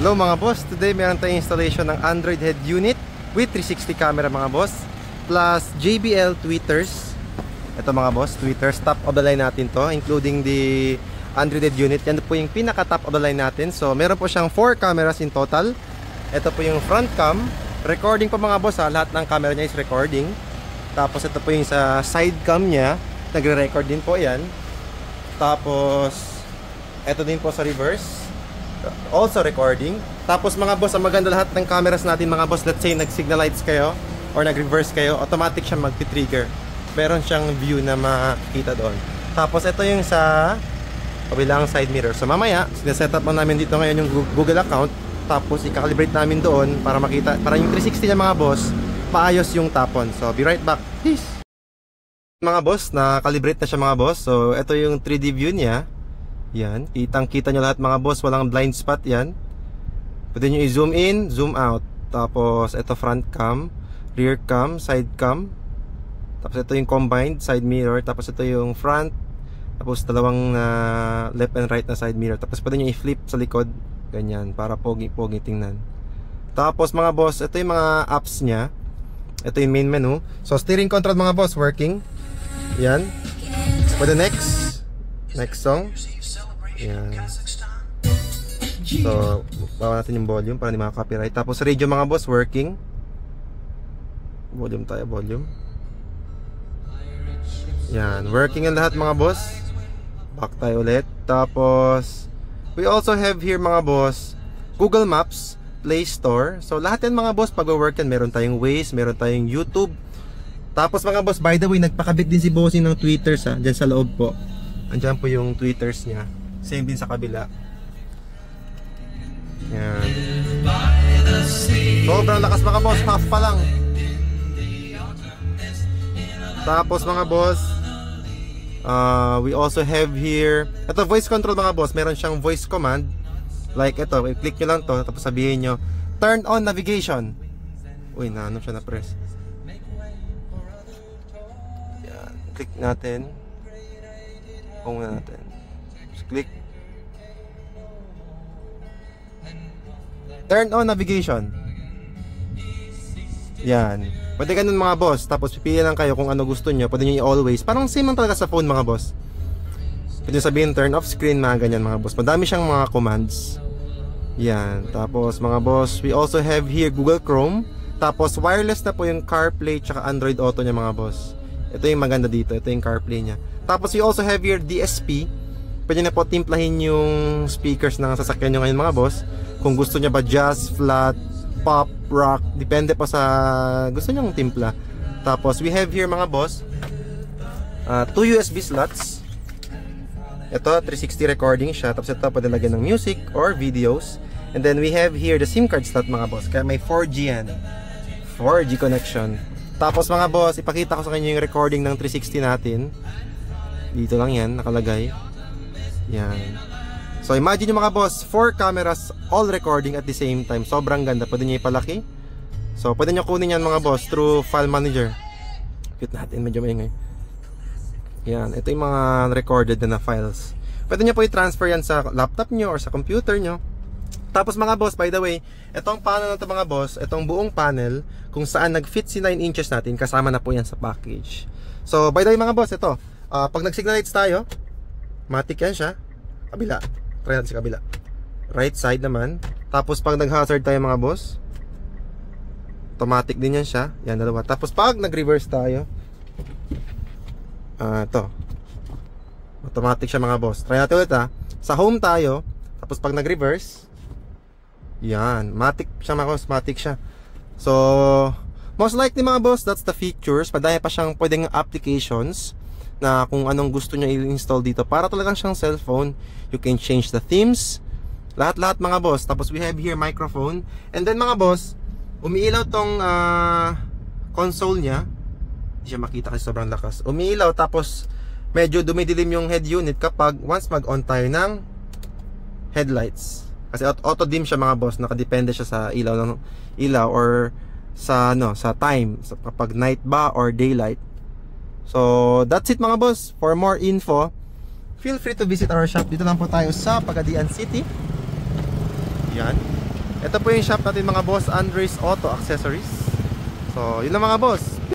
Hello mga boss, today meron tayong installation ng Android head unit with 360 camera mga boss, plus JBL tweeters. Ito mga boss, tweeters, top of the line natin to, including the Android head unit. Yan po yung pinaka top of the line natin. So meron po siyang 4 cameras in total. Ito po yung front cam, recording po mga boss ha, lahat ng camera niya is recording. Tapos ito po yung sa side cam niya, nagre-record din po yan. Tapos ito din po sa reverse, also recording. Tapos mga boss, ang maganda lahat ng cameras natin mga boss, let's say nag-signal lights kayo or nag-reverse kayo, automatic siya mag-trigger. Meron siyang view na makikita doon. Tapos ito yung sa kabilang side mirror. So mamaya, sineset up namin dito ngayon yung Google account. Tapos i-calibrate namin doon para makita, para yung 360 niya mga boss, maayos yung tapon. So be right back. Peace! Mga boss, na-calibrate na siya mga boss. So ito yung 3D view niya. Yan, kitang-kita nyo lahat mga boss, walang blind spot yan. Pwede nyo i-zoom in, zoom out. Tapos ito front cam, rear cam, side cam. Tapos ito yung combined side mirror. Tapos ito yung front. Tapos dalawang left and right na side mirror. Tapos pwede nyo i-flip sa likod, ganyan, para pogi-pogi tingnan. Tapos mga boss, ito yung mga apps nya. Ito yung main menu. So steering control mga boss, working. Yan. Pwede next song. Yan. So, bawa natin yung volume para hindi maka-copyright. Tapos radio mga boss, working. Volume tayo, volume. Yan, working ang lahat mga boss. Back tayo ulit. Tapos, we also have here mga boss, Google Maps, Play Store. So, lahat yan mga boss, pag-work yan, meron tayong Waze, meron tayong YouTube. Tapos mga boss, by the way, nagpakabit din si Bossing ng tweeters ha, dyan sa loob po. Andyan po yung tweeters niya. Same din sa kabila. Yan. Sobrang lakas mga boss, half pa lang. Tapos mga boss, we also have here, ito voice control mga boss, meron siyang voice command. Like ito, i-click nyo lang to, tapos sabihin nyo, turn on navigation. Uy, ano siya na press. Yan, click natin. Kung natin. Click. Turn on navigation. Yan. Pwede ganun mga boss. Tapos pipili lang kayo kung ano gusto nyo. Pwede nyo i-always. Parang same lang talaga sa phone mga boss. Pwede sabihin turn off screen, mga ganyan mga boss. Madami siyang mga commands. Yan. Tapos mga boss, we also have here Google Chrome. Tapos wireless na po yung CarPlay tsaka Android Auto niya mga boss. Ito yung maganda dito. Ito yung CarPlay niya. Tapos we also have here DSP. Pwede na po timplahin yung speakers ng sasakyan nyo ngayon mga boss. Kung gusto nyo ba jazz, flat, pop, rock, depende pa sa gusto nyong timpla. Tapos we have here mga boss, 2 USB slots. Ito 360 recording siya. Tapos ito pwede lagyan ng music or videos. And then we have here the SIM card slot mga boss. Kaya may 4G yan, 4G connection. Tapos mga boss, ipakita ko sa inyo yung recording ng 360 natin. Dito lang yan nakalagay. Yan. So imagine nyo mga boss, 4 cameras all recording at the same time. Sobrang ganda, pwede nyo ipalaki. So pwede nyo kunin yan mga boss through file manager. Cute natin, medyo maingay. Yan, ito yung mga recorded na files. Pwede nyo po i-transfer yan sa laptop nyo or sa computer nyo. Tapos mga boss, by the way, itong panel na ito mga boss, itong buong panel kung saan nag-fit si 9 inches natin, kasama na po yan sa package. So by the way mga boss, ito pag nag-signal lights tayo, matic yan siya. Kabila, try natin sa kabila. Right side naman. Tapos pag nag-hazard tayo mga boss, automatic din yan siya. Yan, dalawa. Tapos pag nag-reverse tayo, ito, automatic siya mga boss. Try natin ulit ha. Sa home tayo, tapos pag nag-reverse, yan, matic siya mga boss, matic siya. So most likely mga boss, that's the features. Madami pa siyang pwedeng applications na kung anong gusto nyo i-install dito. Para talagang siyang cellphone. You can change the themes, lahat-lahat mga boss. Tapos we have here microphone. And then mga boss, umiilaw tong console nya. Hindi siya makita kasi sobrang lakas. Umiilaw tapos medyo dumidilim yung head unit kapag once mag-on tayo ng headlights. Kasi auto dim siya mga boss. Nakadepende siya sa ilaw or sa sa time, kapag night ba or daylight. So that's it mga boss. For more info, feel free to visit our shop. Dito lang po tayo sa Pagadian City. Yan. Ito po yung shop natin mga boss, Andres Auto Accessories. So, yun lang mga boss.